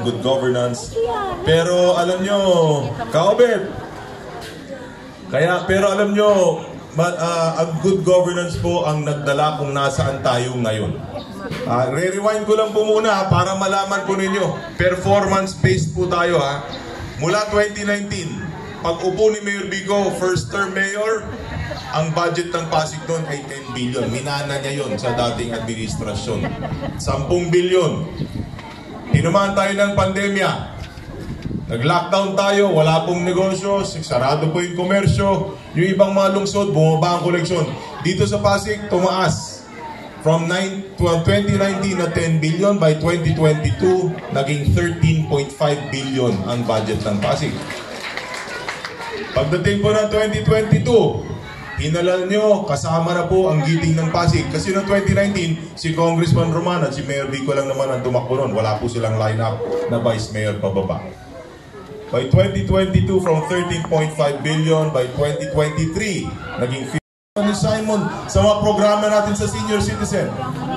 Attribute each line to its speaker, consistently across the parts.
Speaker 1: and good governance. Pero alam nyo, Kaobet, pero alam nyo, ang good governance po ang nagdala kung nasaan tayo ngayon. Re-rewind ko lang po muna para malaman po ninyo. Performance-based po tayo ha. Mula 2019, pag-upo ni Mayor Vico, first term mayor, ang budget ng Pasig noon ay 10 billion. Minana niya yon sa dating administrasyon. 10 billion. Tinumaan tayo ng pandemya. Nag-lockdown tayo, wala pong negosyo, sarado po yung komersyo. Yung ibang mga lungsod, bumaba ang koleksyon. Dito sa Pasig, tumaas. From 2019 na 10 billion, by 2022, naging 13.5 billion ang budget ng Pasig. Pagdating po ng 2022, hinalal nyo, kasama na po ang giting ng Pasig. Kasi noong 2019, si Congressman Roman at si Mayor Vico lang naman ang tumakbo noon. Wala po silang line-up na Vice Mayor pababa. By 2022, from 13.5 billion, by 2023, naging 50 ni Simon sa mga programa natin sa senior citizen.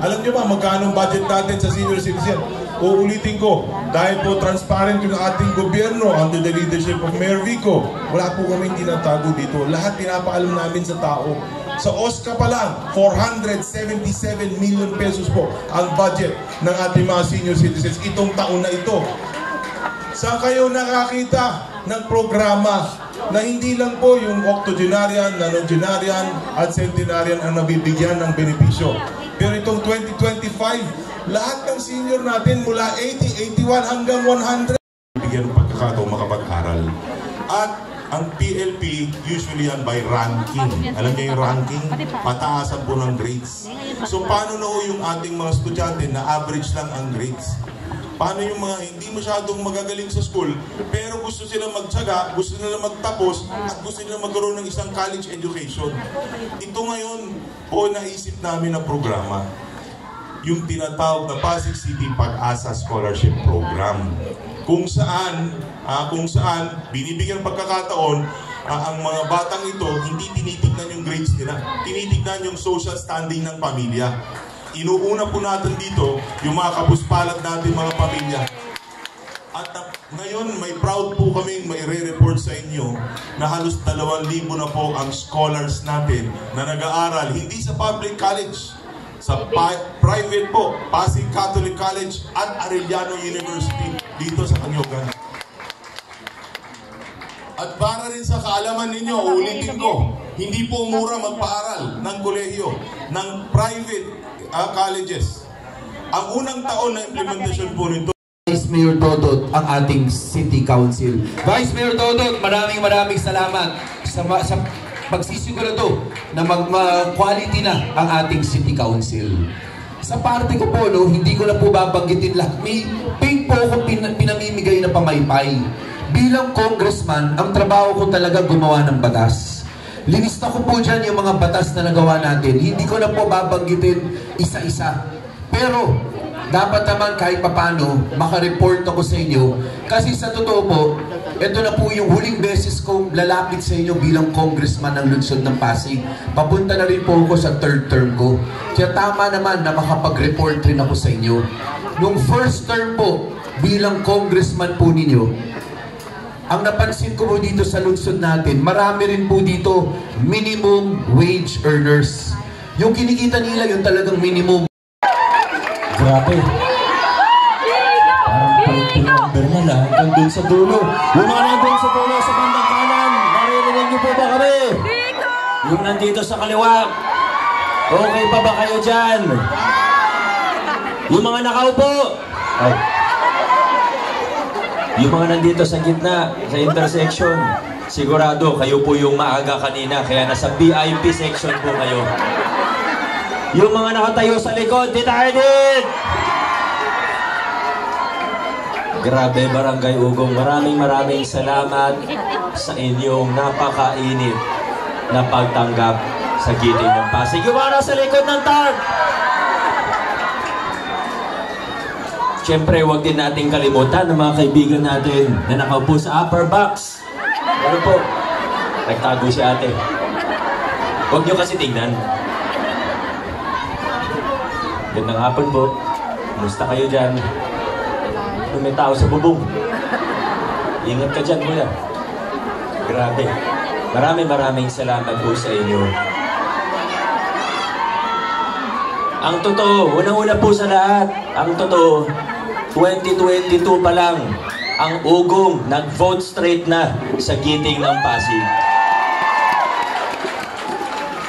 Speaker 1: Alam nyo ba magkano budget natin sa senior citizen? Uulitin ko, dahil po transparent yung ating gobyerno under the leadership of Mayor Vico, wala po kaming tinatago dito. Lahat pinapaalam namin sa tao. Sa OSCA pa lang, 477 million pesos po ang budget ng ating mga senior citizens itong taon na ito. Saan kayo nakakita ng programa na hindi lang po yung octogenarian, nanogenarian at centenarian ang nabibigyan ng benepisyo? Pero itong 2025, lahat ng senior natin mula 80, 81 hanggang 100 bigyan ng pagkakataon makapag-aral. At ang PLP usually yan by ranking. Alam niyo yung ranking? Pataasan po ng grades. So paano na yung ating mga estudyante na average lang ang grades? Paano yung mga hindi masyadong magagaling sa school, pero gusto sila magtsaga, gusto nila magtapos, at gusto nila magkaroon ng isang college education? Ito ngayon po naisip namin na programa, yung tinatawag na Pasig City Pag-asa Scholarship Program. Kung saan binibigyan pagkakataon ang mga batang ito, hindi tinitignan yung grades nila, tinitignan yung social standing ng pamilya. Inuuna po natin dito yung mga kapuspalat natin mga pamilya. At ngayon may proud po kaming maire-report sa inyo na halos 2,000 na po ang scholars natin na nag-aaral hindi sa public college, sa private po, Pasig Catholic College at Arellano University dito sa Canyogan. At para rin sa kaalaman ninyo, ulitin ko, hindi po mura magpaaral ng kolehiyo, ng private colleges. Ang unang taon na implementasyon po nito,
Speaker 2: Vice Mayor Dodot, ang ating City Council. Vice Mayor Dodot, maraming salamat sa pagsisigurado na mag-quality na ang ating City Council. Sa parte ko po, hindi ko na po babanggitin lahat. May paid po ako pinamimigay na pamaypay. Bilang congressman, ang trabaho ko talaga gumawa ng batas. Linista ko po dyan yung mga batas na nagawa natin. Hindi ko na po babanggitin isa-isa. Pero, dapat naman kahit papano, makareport ako sa inyo. Kasi sa totoo po, ito na po yung huling beses kong lalapit sa inyo bilang congressman ng lungsod ng Pasig. Papunta na rin po ako sa third term ko. Kaya tama naman na makapag-report rin ako sa inyo. Nung first term po, bilang congressman po ninyo, ang napansin ko po dito sa lungsod natin, marami rin po dito minimum wage earners. Yung kinikita nila, yung talagang minimum. Grabe. Parang palit-number na lang hanggang dun sa dulo. Yung mga nandun sa dulo sa bandang kanan, naririnig niyo po ba kami? Yung nandito sa kaliwa, okay pa ba kayo dyan? Yung mga nakaupo, ay. Yung mga nandito sa gitna, sa intersection, sigurado kayo po yung maaga kanina, kaya nasa VIP section po kayo. Yung mga nakatayo sa likod, din! Grabe, Barangay Ugong, maraming salamat sa inyong napakainit na pagtanggap sa giting ng Pasig. Yung mga nasa likod ng tarp! Siyempre, huwag din nating kalimutan ng mga kaibigan natin na nakaupo sa upper box. Ano po? Nagtago si ate. Huwag nyo kasi tingnan. Gandang hapon po. Kumusta kayo dyan?
Speaker 3: Kung may tao sa bubong. Ingat ka dyan, kuya. Grabe. Maraming salamat po sa inyo. Ang totoo, unang-una po sa lahat, ang totoo, 2022 pa lang, ang ugong nag-vote straight na sa giting ng Pasig.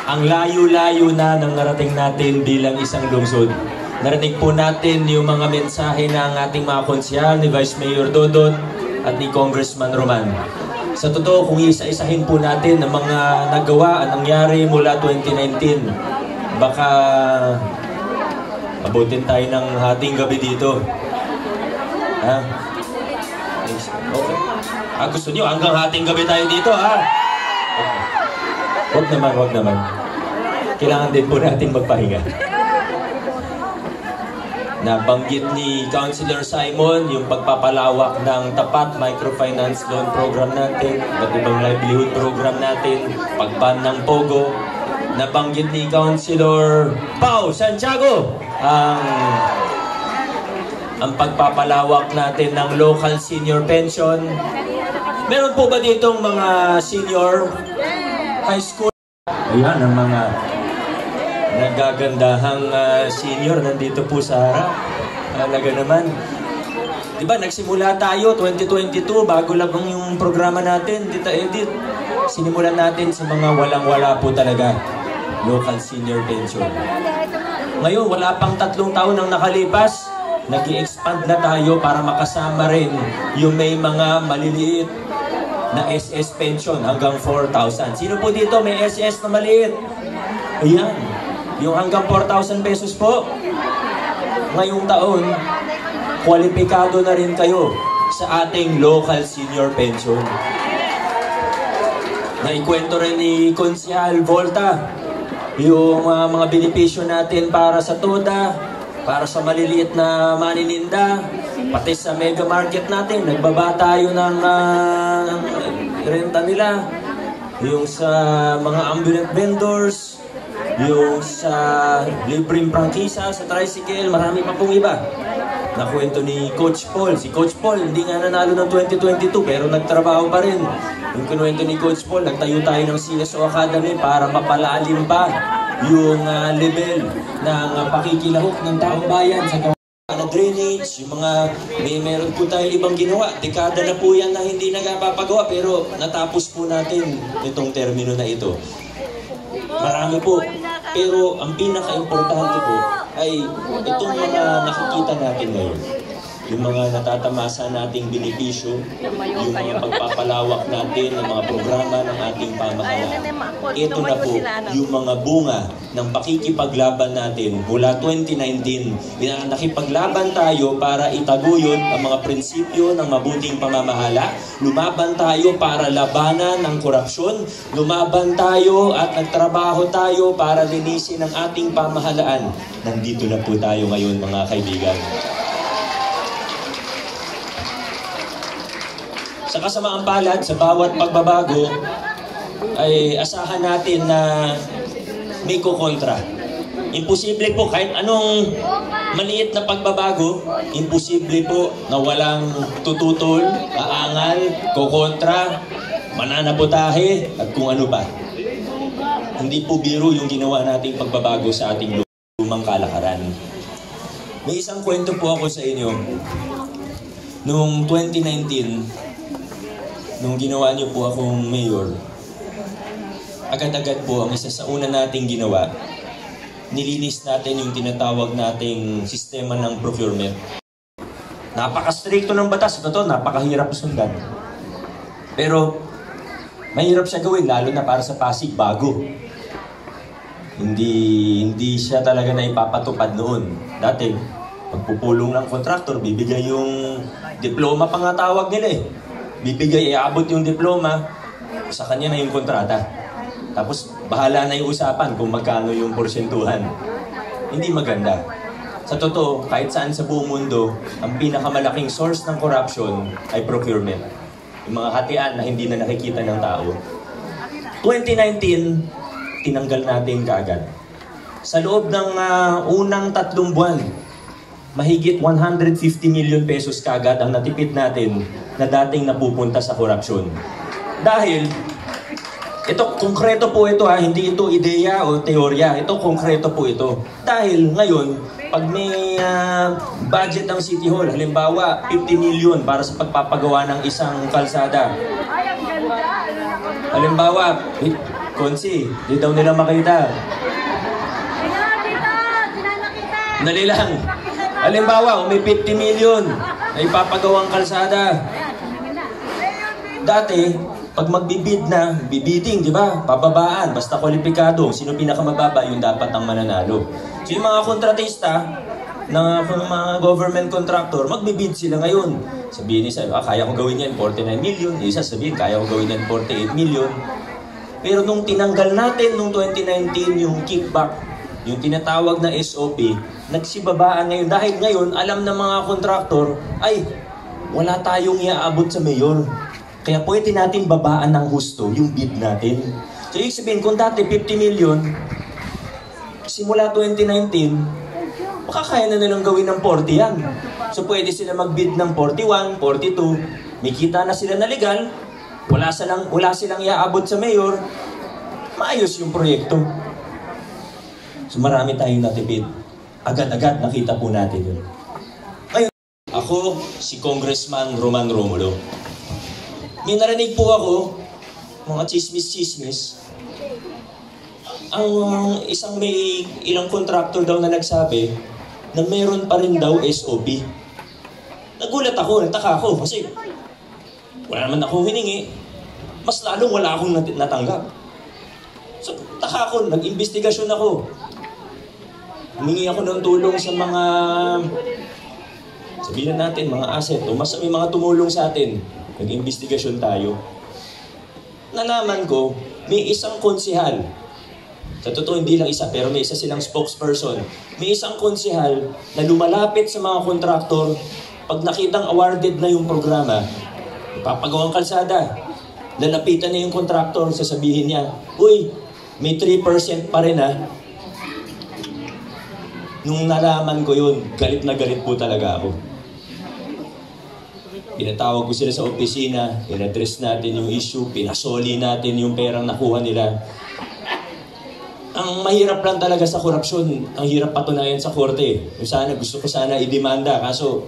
Speaker 3: Ang layo-layo na ng narating natin bilang isang lungsod. Narinig po natin yung mga mensahe ng ating mga konsyal ni Vice Mayor Dodot at ni Congressman Roman. Sa totoo, kung isa-isahin po natin ang mga nagawa at nangyari mula 2019, baka abutin tayo ng hating gabi dito. Ha? Okay. Gusto niyo hanggang hating gabi tayo dito, ha? Okay. Wag naman. Kailangan din po natin magpahinga. Nabanggit ni Councilor Simon yung pagpapalawak ng Tapat Microfinance Loan Program natin, at ibang livelihood program natin, pagban ng Pogo. Nabanggit ni Councilor Pao Santiago ang pagpapalawak natin ng local senior pension. Meron po ba ditong mga senior high school? Ayan, ang mga nagagandahang senior nandito po sa harap. Talaga naman. Diba, nagsimula tayo 2022, bago lang yung programa natin, Tita Edith. Sinimulan natin sa mga walang-wala po talaga. Local senior pension. Ngayon, wala pang 3 taon ang nakalipas, nag-i-expand na tayo para makasama rin yung may mga maliliit na SS pension hanggang 4,000. Sino po dito may SS na maliit? Ayan. Yung hanggang 4,000 pesos po. Ngayong taon, kwalipikado na rin kayo sa ating local senior pension. Naikwento rin ni Konsyal Volta yung mga benepisyo natin para sa TODA, para sa maliliit na manininda, pati sa mega market natin. Nagbaba tayo ng renta nila. Yung sa mga ambulant vendors, yung sa libreng prangkisa, sa tricycle, marami pa pong iba. Nakwento ni Coach Paul. Si Coach Paul, hindi nga nanalo ng 2022 pero nagtrabaho pa rin. Yung kinuwento ni Coach Paul, nagtayo tayo ng CSO Academy para mapalalim pa yung level ng pakikilahok ng taong bayan sa na drainage, yung mga meron po tayo ibang ginawa. Dekada na po yan na hindi nagpapagawa pero natapos po natin itong termino na ito. Marami po. Pero ang pinaka-importante po ay itong mga nakikita natin ngayon. Yung mga natatamasa nating benepisyo, yung mga pagpapalawak natin ng mga programa ng ating pamahalaan. Ito na po yung mga bunga ng pakikipaglaban natin mula 2019. Nakipaglaban tayo para itaguyod ang mga prinsipyo ng mabuting pamamahala. Lumaban tayo para labanan ng korupsyon. Lumaban tayo at nagtrabaho tayo para linisin ang ating pamahalaan. Nandito na po tayo ngayon, mga kaibigan. Sa kasamaang palad, sa bawat pagbabago, ay asahan natin na may kukontra. Imposible po kahit anong maliit na pagbabago, imposible po na walang tututol, aangal, kukontra, mananabotahe, at kung ano pa. Hindi po biro yung ginawa nating pagbabago sa ating lumang kalakaran. May isang kwento po ako sa inyo. Noong 2019, nung ginawa niyo po akong mayor, agad-agad po ang isa sa una nating ginawa, nilinis natin yung tinatawag nating sistema ng procurement. Napaka-stricto ng batas na to, napakahirap sundan. Pero mahirap siya gawin, lalo na para sa Pasig, bago. Hindi siya talaga na ipapatupad noon. Dati, pagpupulong ng kontraktor, bibigay yung diploma pa nga tawag nila eh. Bibigay, iabot yung diploma, sa kanya na yung kontrata. Tapos, bahala na yung usapan kung magkano yung porsentuhan. Hindi maganda. Sa totoo, kahit saan sa buong mundo, ang pinakamalaking source ng corruption ay procurement. Yung mga hatian na hindi na nakikita ng tao. 2019, tinanggal natin kaagad. Sa loob ng unang 3 buwan, mahigit 150 million pesos kagad ang natipid natin na dating napupunta sa korupsyon. Dahil, ito, konkreto po ito ha, hindi ito ideya o teorya, ito konkreto po ito. Dahil ngayon, pag may budget ng City Hall, halimbawa 50 million para sa pagpapagawa ng isang kalsada. Halimbawa, Konsi, di daw nila makita. Dali lang. Halimbawa, may 50 million na ipapagawang kalsada. Dati, pag magbibid na, bibiding, di ba? Pababaan, basta kwalipikado. Sino pinakamababa, yung dapat ang mananalo. So yung mga kontratista, ng mga government contractor, magbibid sila ngayon. Sabihin niya, kaya ko gawin yan 49 million. Isa sabihin, kaya ko gawin yan 48 million. Pero nung tinanggal natin nung 2019 yung kickback, yung tinatawag na SOP, nagsibabaan ngayon. Dahil ngayon, alam ng mga kontraktor, ay, wala tayong iaabot sa mayor. Kaya pwede natin babaan ng husto yung bid natin. So, ibig sabihin, kung dati 50 million, simula 2019, makakaya na nilang gawin ng 40 yan. So, pwede sila mag-bid ng 41, 42, may kita na sila na legal, wala silang iaabot sa mayor, maayos yung proyekto. So, marami tayong natipid. Agad-agad nakita po natin yun. Ngayon, ako, si Congressman Roman Romulo. May narinig po ako, mga chismis-chismis, ang isang may ilang contractor daw na nagsabi na mayroon pa rin daw SOP. Nagulat ako, nagtaka ako kasi wala naman akong hiningi. Mas lalong wala akong natanggap. So, taka ako, nag-investigasyon ako. Humingi ako ng tulong sa mga, sabihin natin, mga asset, o mas may mga tumulong sa atin. Nag-investigasyon tayo. Nalaman ko, may isang konsehal. Sa totoo, hindi lang isa, pero may isa silang spokesperson. May isang konsehal na lumalapit sa mga kontraktor pag nakitang awarded na yung programa, ipapagawang kalsada. Lalapitan na yung kontraktor, sasabihin niya, uy, may 3% pa rin ha. Nung nalaman ko yun, galit na galit po talaga ako. Pinatawag ko sila sa opisina, in-address natin yung issue, pinasoli natin yung perang nakuha nila. Ang mahirap lang talaga sa korupsyon, ang hirap patunayan sa korte. Gusto ko sana i-demanda, kaso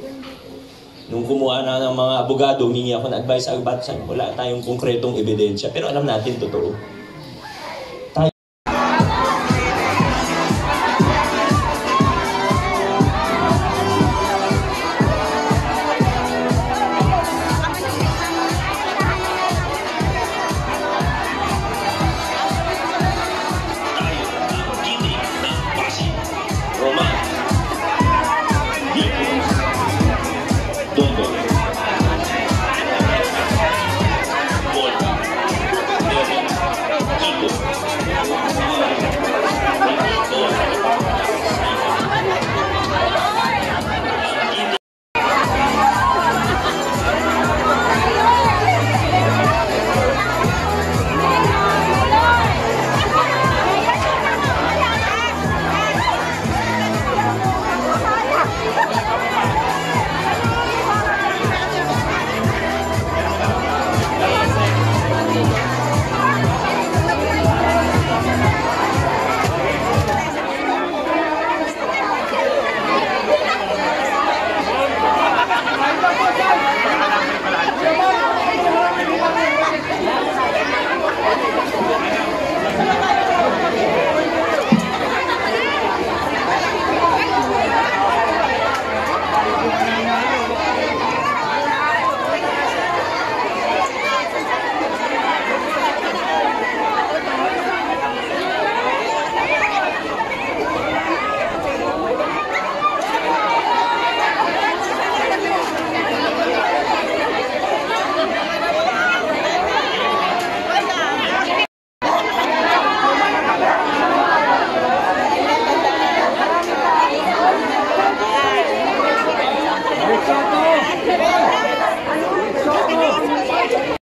Speaker 3: nung kumuha na ng mga abogado, humingi ako ng advice, wala tayong konkretong ebidensya. Pero alam natin, totoo.